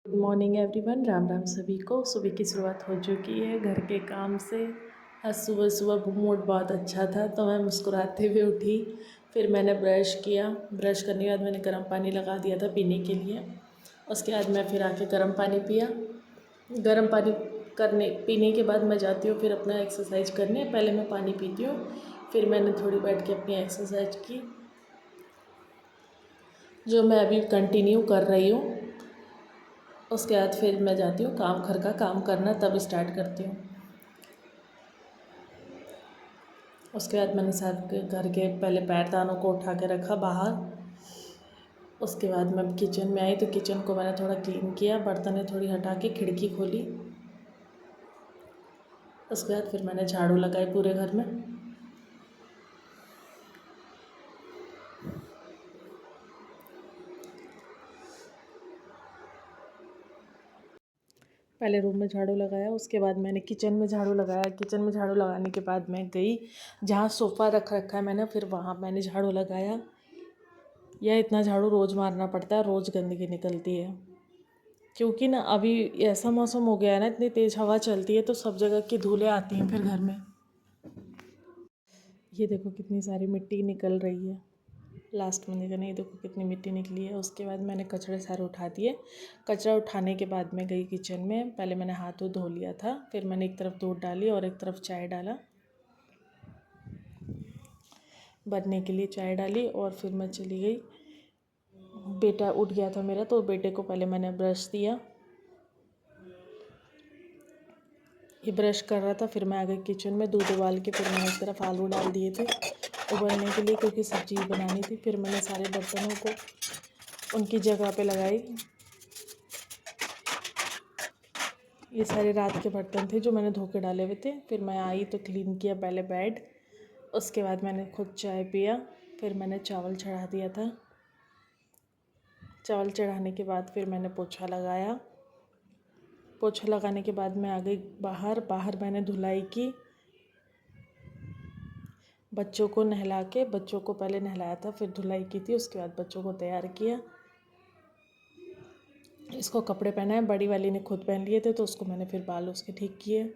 Good morning everyone. Ram Ram सभी को। सुबह की शुरुआत हो चुकी है घर के काम से। आज सुबह सुबह मूड बहुत अच्छा था तो मैं मुस्कुराते हुए उठी। फिर मैंने ब्रश किया। ब्रश करने के बाद मैंने गर्म पानी लगा दिया था पीने के लिए। उसके बाद मैं फिर आके गर्म पानी पिया। गर्म पानी पीने के बाद मैं जाती हूँ फिर अपना एक्सरसाइज करने। पहले मैं पानी पीती हूँ, फिर मैंने थोड़ी बैठ के अपनी एक्सरसाइज की, जो मैं अभी कंटिन्यू कर रही हूँ। उसके बाद फिर मैं जाती हूँ घर का काम करना, तब स्टार्ट करती हूँ। उसके बाद मैंने सब घर के पहले पैरदानों को उठा के रखा बाहर। उसके बाद मैं किचन में आई तो किचन को मैंने थोड़ा क्लीन किया, बर्तनें थोड़ी हटा के खिड़की खोली। उसके बाद फिर मैंने झाड़ू लगाई पूरे घर में। पहले रूम में झाड़ू लगाया, उसके बाद मैंने किचन में झाड़ू लगाया। किचन में झाड़ू लगाने के बाद मैं गई जहाँ सोफ़ा रखा है मैंने, फिर वहाँ मैंने झाड़ू लगाया। यह इतना झाड़ू रोज़ मारना पड़ता है, रोज़ गंदगी निकलती है। क्योंकि ना अभी ऐसा मौसम हो गया है ना, इतनी तेज़ हवा चलती है तो सब जगह की धूलें आती हैं फिर घर में। ये देखो कितनी सारी मिट्टी निकल रही है। लास्ट में देखा नहीं, देखो कितनी मिट्टी निकली है। उसके बाद मैंने कचड़े सारे उठा दिए। कचरा उठाने के बाद मैं गई किचन में। पहले मैंने हाथ धो लिया था, फिर मैंने एक तरफ दूध डाली और एक तरफ चाय डाला, बनने के लिए चाय डाली। और फिर मैं चली गई। बेटा उठ गया था मेरा तो बेटे को पहले मैंने ब्रश दिया। ये ब्रश कर रहा था, फिर मैं आ गई किचन में। दूध उबाल के फिर मैंने एक तरफ आलू डाल दिए थे उबलने के लिए, क्योंकि सब्ज़ी बनानी थी। फिर मैंने सारे बर्तनों को उनकी जगह पे लगाई। ये सारे रात के बर्तन थे जो मैंने धो के डाले हुए थे। फिर मैं आई तो क्लीन किया पहले बेड। उसके बाद मैंने खुद चाय पिया। फिर मैंने चावल चढ़ा दिया था। चावल चढ़ाने के बाद फिर मैंने पोछा लगाया। पोछा लगाने के बाद मैं आ गई बाहर मैंने धुलाई की। बच्चों को नहला के, बच्चों को पहले नहलाया था फिर धुलाई की थी। उसके बाद बच्चों को तैयार किया। इसको कपड़े पहनाए, बड़ी वाली ने खुद पहन लिए थे तो उसको मैंने फिर बाल उसके ठीक किए।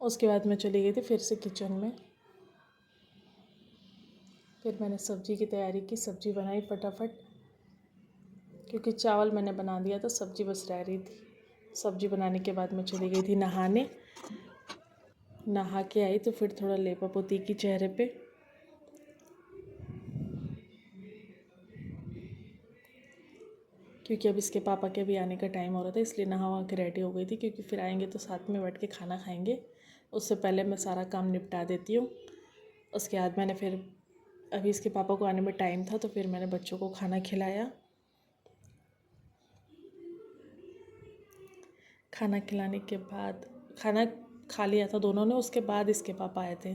उसके बाद मैं चली गई थी फिर से किचन में। फिर मैंने सब्ज़ी की तैयारी की, सब्ज़ी बनाई फटाफट, क्योंकि चावल मैंने बना दिया था, सब्ज़ी बस रह रही थी। सब्ज़ी बनाने के बाद मैं चली गई थी नहाने। नहा के आई तो फिर थोड़ा लेपा पोती की चेहरे पे। क्योंकि अब इसके पापा के भी आने का टाइम हो रहा था, इसलिए नहा वहा के रेडी हो गई थी, क्योंकि फिर आएंगे तो साथ में बैठ के खाना खाएंगे। उससे पहले मैं सारा काम निपटा देती हूँ। उसके बाद मैंने फिर अभी इसके पापा को आने में टाइम था तो फिर मैंने बच्चों को खाना खिलाया। खाना खिलाने के बाद खाना खा लिया था दोनों ने। उसके बाद इसके पापा आए थे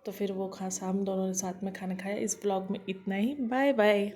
तो फिर वो हम दोनों ने साथ में खाना खाया। इस ब्लॉग में इतना ही। Bye bye.